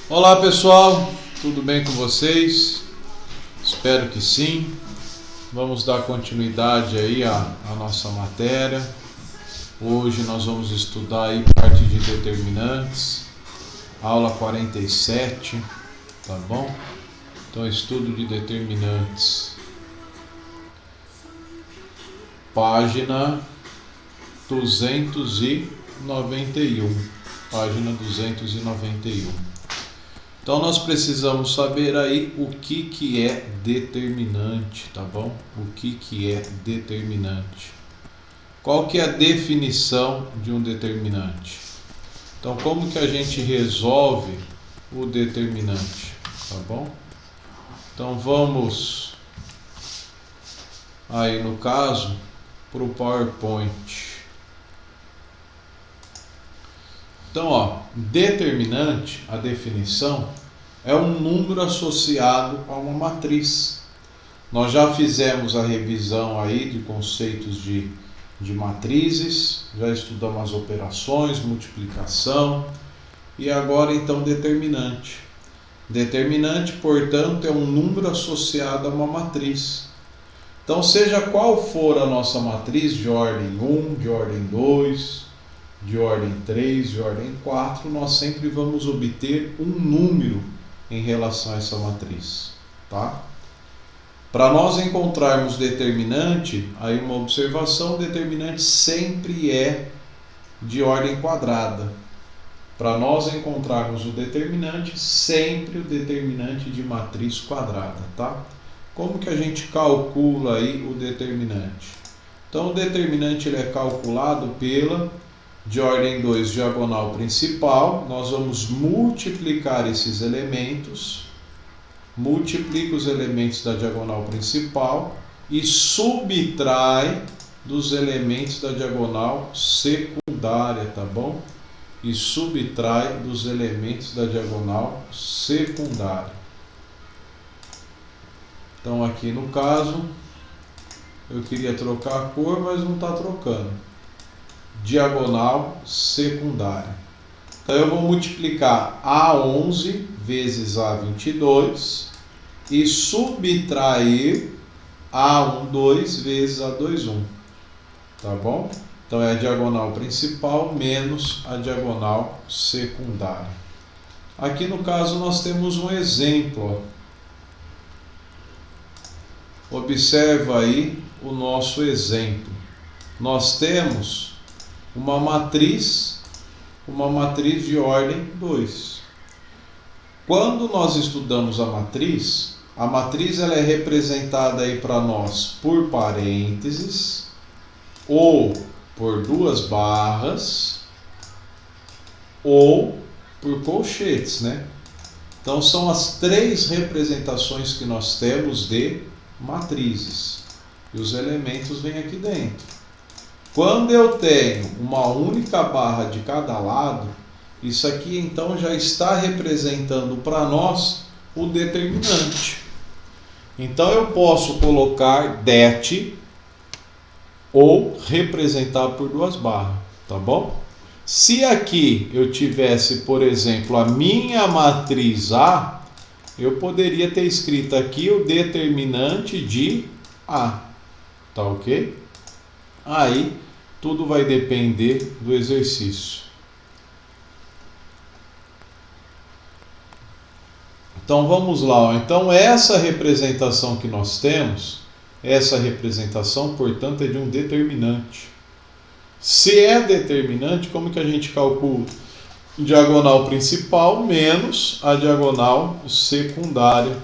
Olá pessoal, tudo bem com vocês? Espero que sim. Vamos dar continuidade aí à nossa matéria. Hoje nós vamos estudar aí parte de determinantes, aula 47, tá bom? Então, estudo de determinantes, página 291. Então nós precisamos saber aí o que é determinante, tá bom? O que é determinante? Qual que é a definição de um determinante? Então como que a gente resolve o determinante, tá bom? Então vamos aí no caso para o PowerPoint. Então, determinante, a definição, é um número associado a uma matriz. Nós já fizemos a revisão aí de conceitos de matrizes, já estudamos as operações, multiplicação, e agora então determinante. Determinante, portanto, é um número associado a uma matriz. Então, seja qual for a nossa matriz, de ordem 1, de ordem 2, de ordem 3, de ordem 4, nós sempre vamos obter um número em relação a essa matriz, tá? Para nós encontrarmos determinante, aí uma observação, determinante sempre é de ordem quadrada. Para nós encontrarmos o determinante, sempre o determinante de matriz quadrada, tá? Como que a gente calcula aí o determinante? Então, o determinante ele é calculado pela de ordem 2, diagonal principal. Nós vamos multiplicar esses elementos, multiplica os elementos da diagonal principal e subtrai dos elementos da diagonal secundária, tá bom? E subtrai dos elementos da diagonal secundária. Então aqui no caso, eu queria trocar a cor, mas não está trocando. Diagonal secundária. Então eu vou multiplicar A11 vezes A22 e subtrair A12 vezes A21. Tá bom? Então é a diagonal principal menos a diagonal secundária. Aqui no caso nós temos um exemplo. Observa aí o nosso exemplo. Nós temos uma matriz de ordem 2. Quando nós estudamos a matriz ela é representada aí para nós por parênteses ou por duas barras ou por colchetes, né? Então são as três representações que nós temos de matrizes. E os elementos vêm aqui dentro. Quando eu tenho uma única barra de cada lado, isso aqui então já está representando para nós o determinante. Então eu posso colocar det ou representar por duas barras, tá bom? Se aqui eu tivesse, por exemplo, a minha matriz A, eu poderia ter escrito aqui o determinante de A, tá ok? Aí tudo vai depender do exercício. Então vamos lá. Então essa representação que nós temos, essa representação, portanto, é de um determinante. Se é determinante, como que a gente calcula? Diagonal principal menos a diagonal secundária.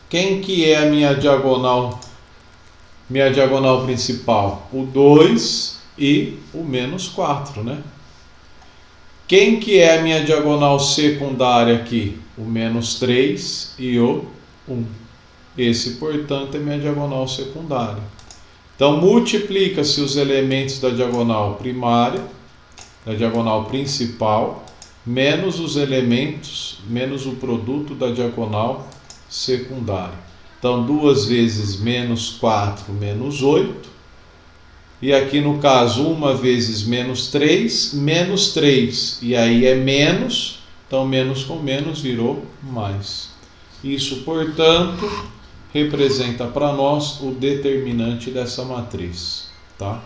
Quem que é a minha diagonal principal? O 2 e o menos 4, né? Quem que é a minha diagonal secundária aqui? O menos 3 e o 1. Esse, portanto, é minha diagonal secundária. Então, multiplica-se os elementos da diagonal primária, da diagonal principal, menos os elementos, menos o produto da diagonal secundária. Então, 2 vezes menos 4, menos 8. E aqui no caso, 1 vezes menos 3, menos 3. E aí é menos Então, menos com menos virou mais. Isso, portanto, representa para nós o determinante dessa matriz, tá?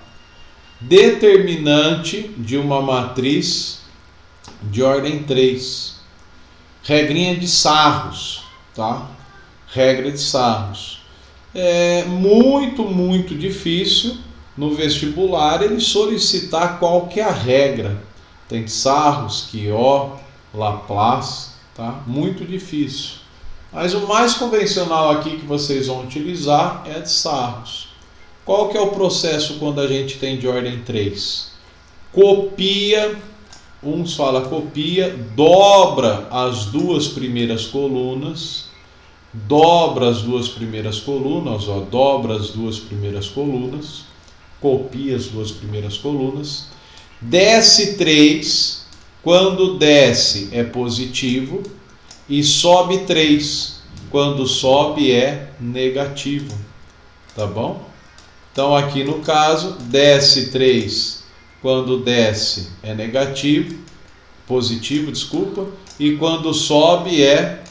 Determinante de uma matriz de ordem 3. Regrinha de Sarros, tá? Regra de Sarros. É muito difícil no vestibular ele solicitar qual que é a regra. Tem de Sarros, Quiot, Laplace, tá? Muito difícil. Mas o mais convencional aqui que vocês vão utilizar é a de Sarros. Qual que é o processo quando a gente tem de ordem 3? Copia, uns fala copia, dobra as duas primeiras colunas, dobra as duas primeiras colunas, ó, dobra as duas primeiras colunas, copia as duas primeiras colunas, desce 3, quando desce é positivo, e sobe 3, quando sobe é negativo, tá bom? Então aqui no caso, desce 3, quando desce é negativo, positivo, desculpa, e quando sobe é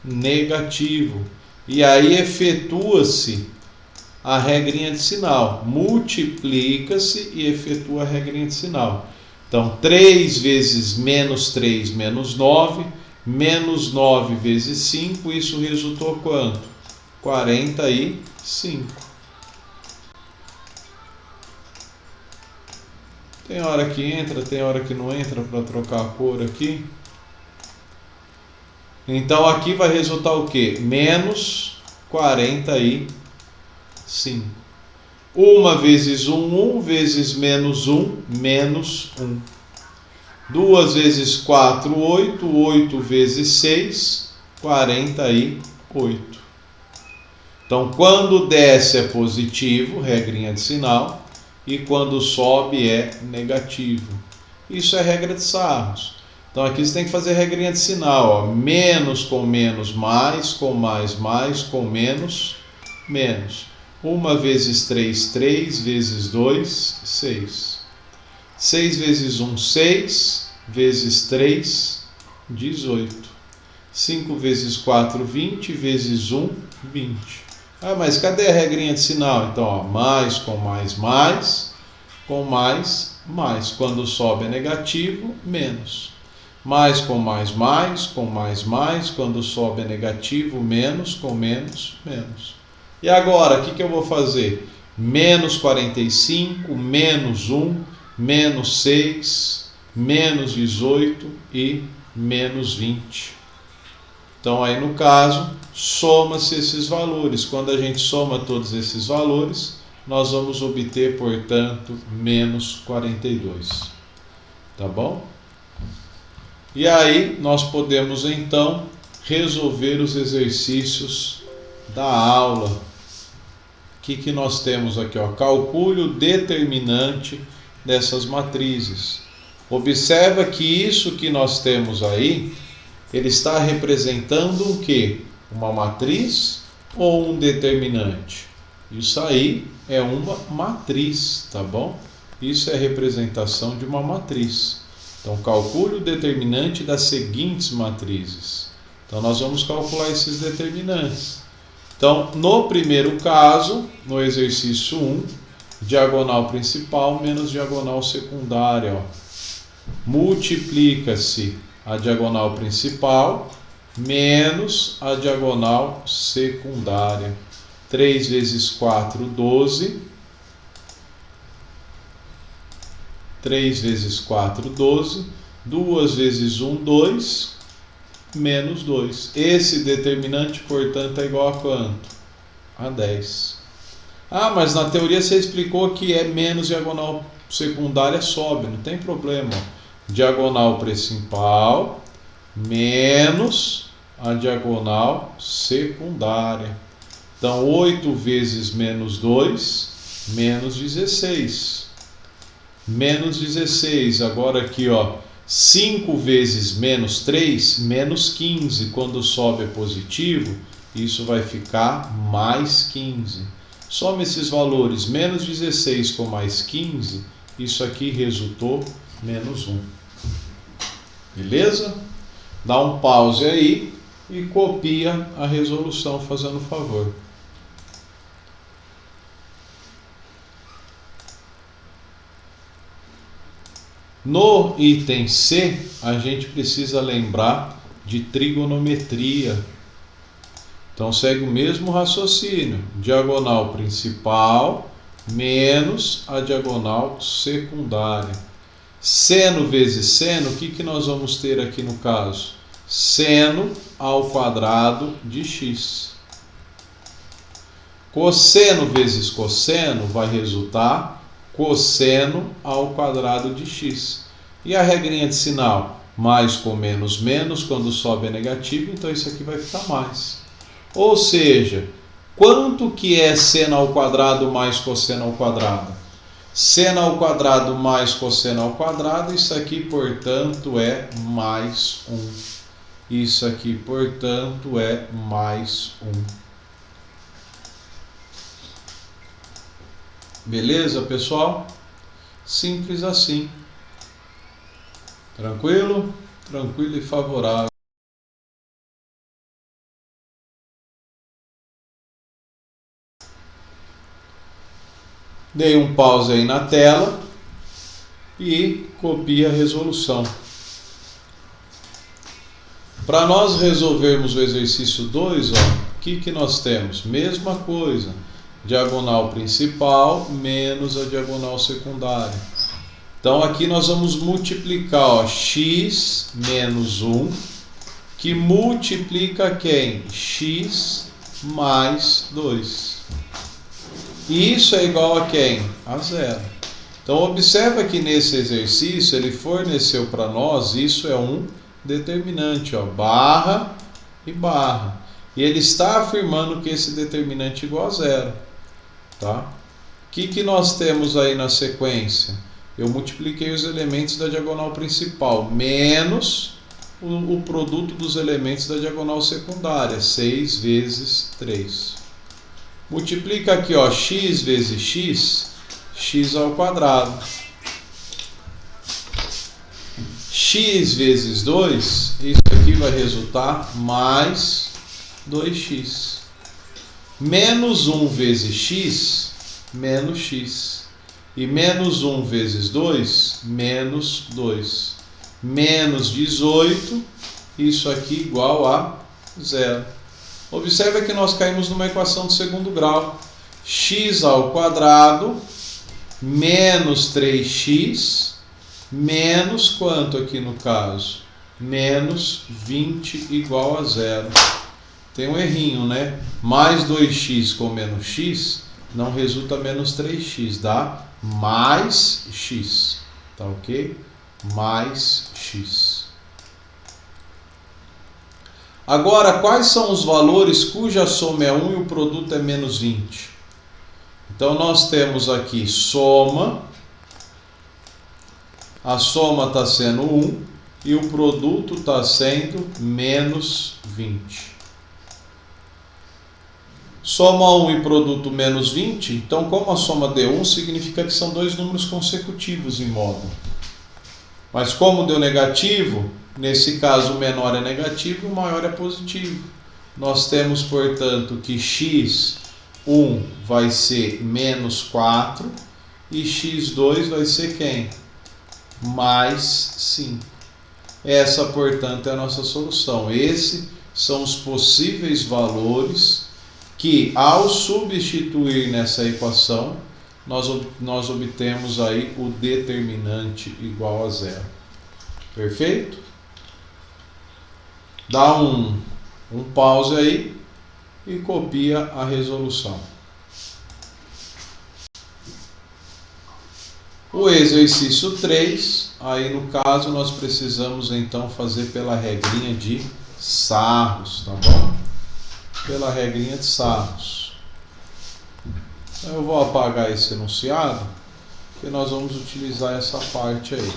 negativo. E aí efetua-se a regrinha de sinal, multiplica-se e efetua a regrinha de sinal. Então 3 vezes menos 3 menos 9, menos 9 vezes 5, isso resultou quanto? 45. Tem hora que entra, tem hora que não entra para trocar a cor aqui. Então aqui vai resultar o quê? Menos 45. 1 vezes 1, 1 vezes menos 1, menos 1. 2 vezes 4, 8. 8 vezes 6, 48. Então quando desce é positivo, regrinha de sinal, e quando sobe é negativo. Isso é regra de Sarros. Então aqui você tem que fazer regrinha de sinal, ó. Menos com menos, mais, com mais, com menos, menos. 1 vezes 3, 3 vezes 2, 6. 6 vezes 1, 6, vezes 3, 18. 5 vezes 4, 20, vezes 1, 20. Ah, mas cadê a regrinha de sinal? Então, ó, mais com mais, com mais, mais. Quando sobe é negativo, menos. Mais com mais, com mais, quando sobe é negativo, menos, com menos, menos. E agora, o que eu vou fazer? Menos 45, menos 1, menos 6, menos 18 e menos 20. Então aí no caso, soma-se esses valores. Quando a gente soma todos esses valores, nós vamos obter, portanto, menos 42. Tá bom? E aí nós podemos então resolver os exercícios da aula. O que nós temos aqui? Ó? Calcule o determinante dessas matrizes. Observa que isso que nós temos aí, ele está representando o quê? Uma matriz ou um determinante? Isso aí é uma matriz, tá bom? Isso é representação de uma matriz. Então, calcule o determinante das seguintes matrizes. Então, nós vamos calcular esses determinantes. Então, no primeiro caso, no exercício 1, diagonal principal menos diagonal secundária. Ó. Multiplica-se a diagonal principal menos a diagonal secundária. 3 vezes 4, 12. 3 vezes 4, 12. 2 vezes 1, 2. Menos 2. Esse determinante, portanto, é igual a quanto? A 10. Ah, mas na teoria você explicou que é menos diagonal secundária sobe. Não tem problema. Diagonal principal menos a diagonal secundária. Então, 8 vezes menos 2, menos 16. Menos 16. Agora aqui, ó, 5 vezes menos 3, menos 15. Quando sobe é positivo, isso vai ficar mais 15. Soma esses valores, menos 16 com mais 15, isso aqui resultou menos 1. Beleza? Dá um pause aí e copia a resolução, fazendo favor. No item C, a gente precisa lembrar de trigonometria. Então segue o mesmo raciocínio: diagonal principal menos a diagonal secundária. Seno vezes seno, o que nós vamos ter aqui no caso? Seno ao quadrado de x. Cosseno vezes cosseno vai resultar cosseno ao quadrado de x. E a regrinha de sinal? Mais com menos, menos, quando sobe é negativo, então isso aqui vai ficar mais. Ou seja, quanto que é seno ao quadrado mais cosseno ao quadrado? Seno ao quadrado mais cosseno ao quadrado, isso aqui, portanto, é mais 1. Isso aqui, portanto, é mais 1. Beleza, pessoal? Simples assim. Tranquilo? Tranquilo e favorável. Dei um pause aí na tela e copia a resolução. Para nós resolvermos o exercício 2, o que nós temos? Mesma coisa, diagonal principal menos a diagonal secundária. Então aqui nós vamos multiplicar x menos 1, que multiplica quem? X mais 2. E isso é igual a quem? A zero. Então observa que nesse exercício ele forneceu para nós, isso é um determinante, barra e barra. E ele está afirmando que esse determinante é igual a zero. Tá? O que nós temos aí na sequência? Eu multipliquei os elementos da diagonal principal, menos o produto dos elementos da diagonal secundária, 6 vezes 3. Multiplica aqui, x vezes x, x ao quadrado. X vezes 2, isso aqui vai resultar mais 2x. Menos 1 vezes x, menos x. E menos 1 vezes 2, menos 2. Menos 18, isso aqui igual a 0. Observa que nós caímos numa equação de segundo grau. X ao quadrado menos 3x menos quanto aqui no caso? Menos 20 igual a 0. Tem um errinho, né? Mais 2x com menos x não resulta menos 3x, dá mais x. Tá ok? Mais x. Agora, quais são os valores cuja soma é 1 e o produto é menos 20? Então, nós temos aqui soma. A soma está sendo 1 e o produto está sendo menos 20. Soma 1 e produto menos 20, então como a soma deu 1, significa que são dois números consecutivos em módulo. Mas como deu negativo, nesse caso o menor é negativo e o maior é positivo. Nós temos, portanto, que x1 vai ser menos 4 e x2 vai ser quem? Mais 5. Essa, portanto, é a nossa solução. Esses são os possíveis valores que, ao substituir nessa equação, nós obtemos aí o determinante igual a 0. Perfeito? Dá um pause aí e copia a resolução. O exercício 3, aí no caso nós precisamos então fazer pela regrinha de Sarros, tá bom? Pela regrinha de Sarros. Eu vou apagar esse enunciado, porque nós vamos utilizar essa parte aí.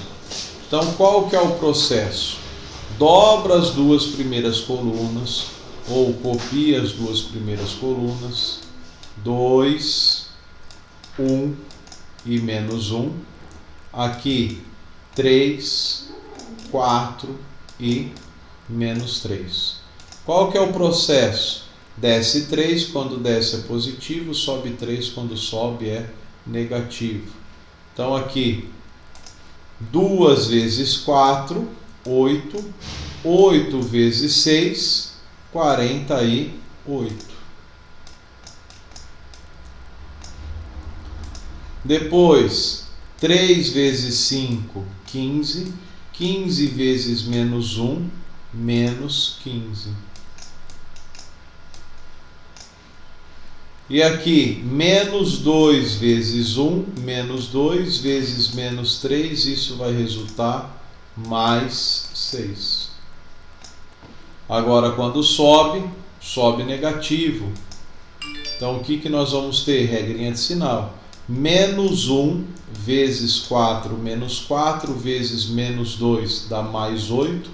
Então, qual que é o processo? Dobra as duas primeiras colunas, ou copia as duas primeiras colunas, 2, 1 e menos 1. Aqui, 3, 4 e menos 3. Qual que é o processo? Desce 3, quando desce é positivo, sobe 3, quando sobe é negativo. Então aqui, 2 vezes 4, 8. 8 vezes 6, 48. Depois, 3 vezes 5, 15. 15 vezes menos 1, menos 15. E aqui, menos 2 vezes 1, menos 2 vezes menos 3, isso vai resultar mais 6. Agora, quando sobe, sobe negativo. Então, o que nós vamos ter? Regrinha de sinal. Menos 1 vezes 4, menos 4 vezes menos 2 dá mais 8.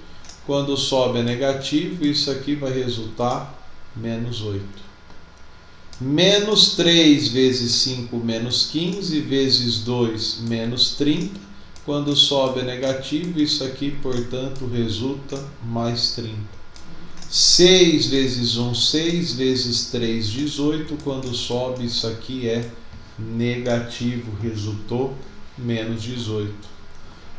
Quando sobe é negativo, isso aqui vai resultar menos 8. Menos 3 vezes 5, menos 15, vezes 2, menos 30. Quando sobe é negativo, isso aqui, portanto, resulta mais 30. 6 vezes 1, 6 vezes 3, 18. Quando sobe, isso aqui é negativo, resultou menos 18.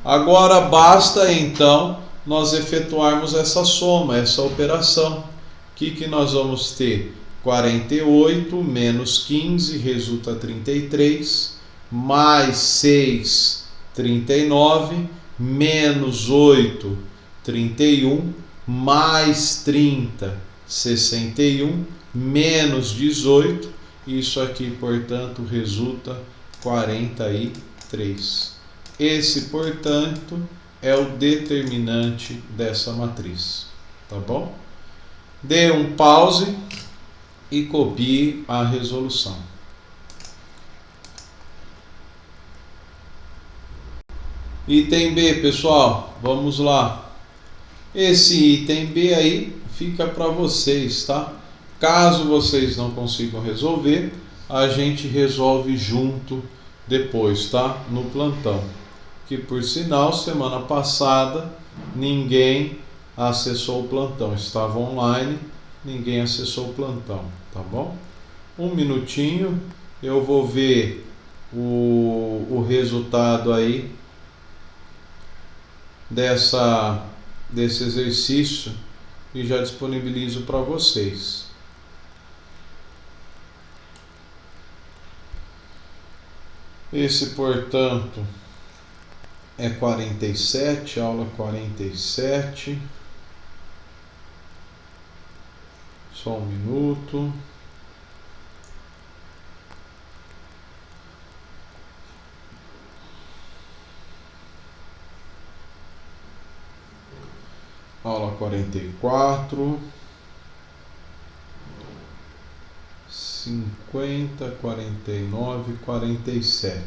Agora basta então nós efetuarmos essa soma, essa operação. O que nós vamos ter? 48 menos 15 resulta 33, mais 6, 39, menos 8, 31, mais 30, 61, menos 18, isso aqui, portanto, resulta 43. Esse, portanto, é o determinante dessa matriz, tá bom? Dê um pause e copie a resolução. Item B, pessoal, vamos lá. Esse item B aí fica para vocês, tá? Caso vocês não consigam resolver, a gente resolve junto depois, tá? No plantão. Que por sinal, semana passada, ninguém acessou o plantão. Estava online, ninguém acessou o plantão, tá bom? Um minutinho, eu vou ver o resultado aí desse exercício e já disponibilizo para vocês. Esse, portanto, é 47, aula 47. Só um minuto. Aula 44. 50, 49, 47.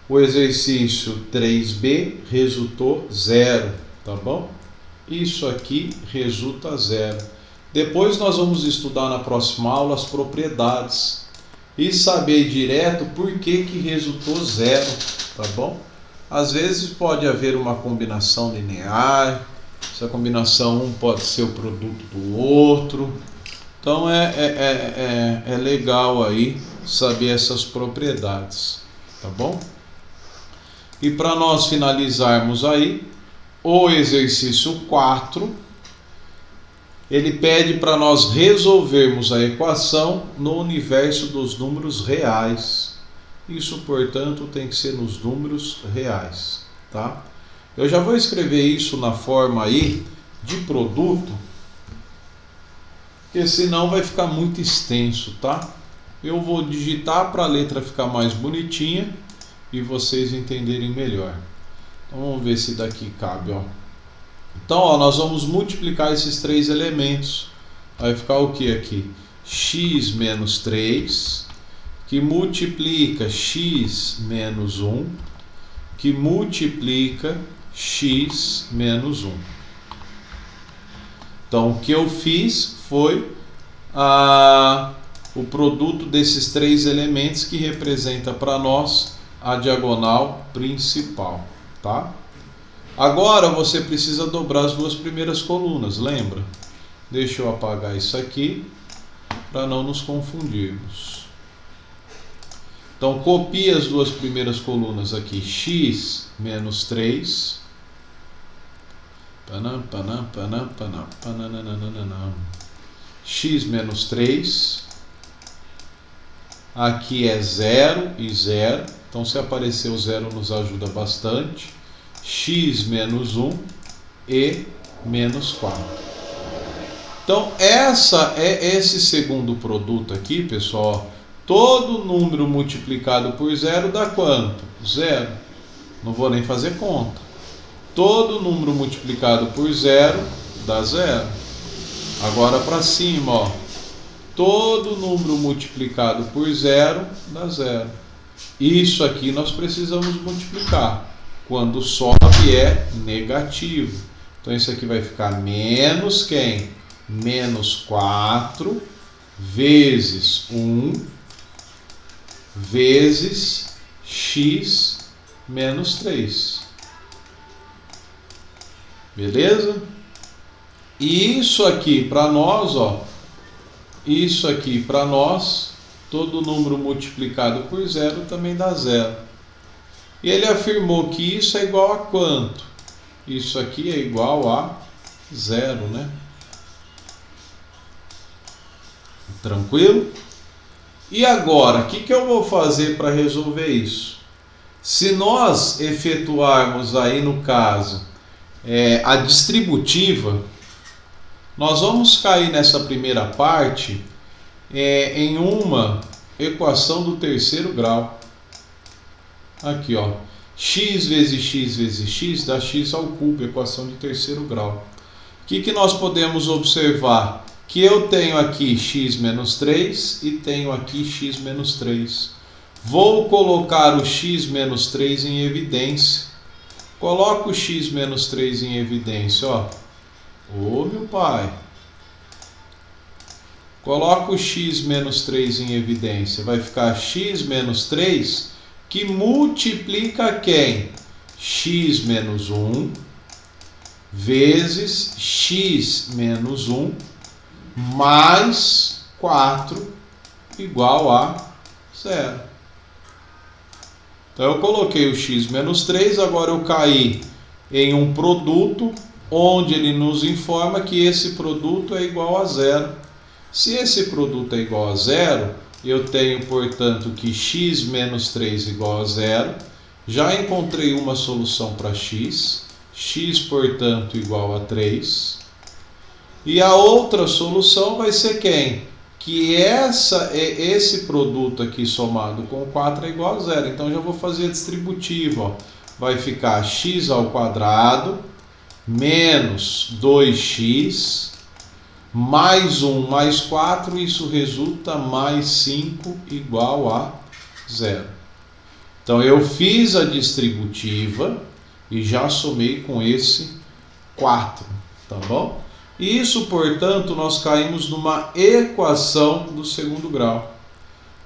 O exercício 3B resultou 0, tá bom? Isso aqui resulta 0. Depois nós vamos estudar na próxima aula as propriedades e saber direto por que resultou 0, tá bom? Às vezes pode haver uma combinação linear, essa combinação um pode ser o produto do outro. Então é legal aí saber essas propriedades, tá bom? E para nós finalizarmos aí, o exercício 4, ele pede para nós resolvermos a equação no universo dos números reais. Isso, portanto, tem que ser nos números reais, tá? Eu já vou escrever isso na forma aí de produto, porque senão vai ficar muito extenso, tá? Eu vou digitar para a letra ficar mais bonitinha e vocês entenderem melhor. Então vamos ver se daqui cabe, ó. Então, ó, nós vamos multiplicar esses três elementos. Vai ficar o que aqui? X menos 3, que multiplica x menos 1, que multiplica x menos 1. Então, o que eu fiz foi o produto desses três elementos que representa para nós a diagonal principal, tá? Agora você precisa dobrar as duas primeiras colunas, lembra? Deixa eu apagar isso aqui para não nos confundirmos. Então copia as duas primeiras colunas aqui, x menos 3, x menos 3, aqui é 0 e 0, então se aparecer o 0 nos ajuda bastante, x menos 1 e menos 4. Então esse segundo produto aqui, pessoal, todo número multiplicado por 0 dá quanto? 0. Não vou nem fazer conta. Todo número multiplicado por 0 dá 0. Agora para cima, ó. Todo número multiplicado por 0 dá 0. Isso aqui nós precisamos multiplicar. Quando sobe é negativo. Então isso aqui vai ficar menos quem? Menos 4 vezes 1 vezes x menos 3. Beleza? E isso aqui para nós, ó, isso aqui para nós, todo número multiplicado por 0 também dá 0. E ele afirmou que isso é igual a quanto? Isso aqui é igual a 0, né? Tranquilo? E agora, o que eu vou fazer para resolver isso? Se nós efetuarmos aí no caso a distributiva, nós vamos cair nessa primeira parte em uma equação do terceiro grau. Aqui, ó, x vezes x vezes x dá x ao cubo, equação de terceiro grau. O que nós podemos observar? Que eu tenho aqui x menos 3 e tenho aqui x menos 3. Vou colocar o x menos 3 em evidência. Coloco o x menos 3 em evidência, ó. Ô, meu pai. Coloco o x menos 3 em evidência. Vai ficar x menos 3, que multiplica quem? X menos 1 vezes x menos 1 mais 4 igual a 0. Então eu coloquei o x menos 3, agora eu caí em um produto onde ele nos informa que esse produto é igual a 0. Se esse produto é igual a 0, eu tenho, portanto, que x menos 3 igual a 0. Já encontrei uma solução para x, portanto, igual a 3. E a outra solução vai ser quem? Que esse produto aqui somado com 4 é igual a 0. Então já vou fazer a distributiva, ó. Vai ficar x ao quadrado menos 2x mais 1 mais 4, isso resulta mais 5 igual a 0. Então eu fiz a distributiva e já somei com esse 4, tá bom? Isso, portanto, nós caímos numa equação do segundo grau.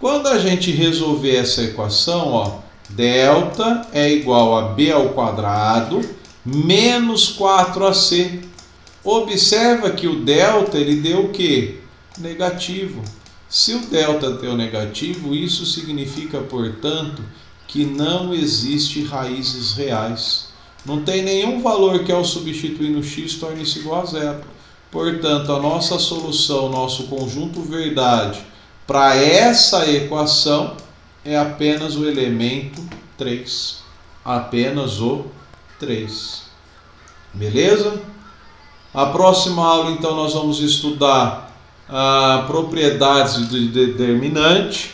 Quando a gente resolver essa equação, ó, delta é igual a b ao quadrado menos 4ac. Observa que o delta ele deu o quê? Negativo. Se o delta deu negativo, isso significa, portanto, que não existe raízes reais. Não tem nenhum valor que ao substituir no x torne-se igual a 0. Portanto, a nossa solução, nosso conjunto verdade para essa equação é apenas o elemento 3. Apenas o 3. Beleza? A próxima aula, então, nós vamos estudar propriedades de determinante.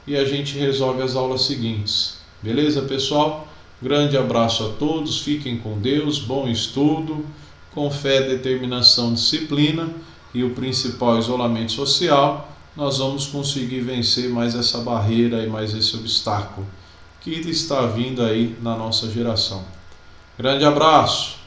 E a gente resolve as aulas seguintes. Beleza, pessoal? Grande abraço a todos, fiquem com Deus, bom estudo, com fé, determinação, disciplina e o principal, isolamento social, nós vamos conseguir vencer mais essa barreira e mais esse obstáculo que está vindo aí na nossa geração. Grande abraço!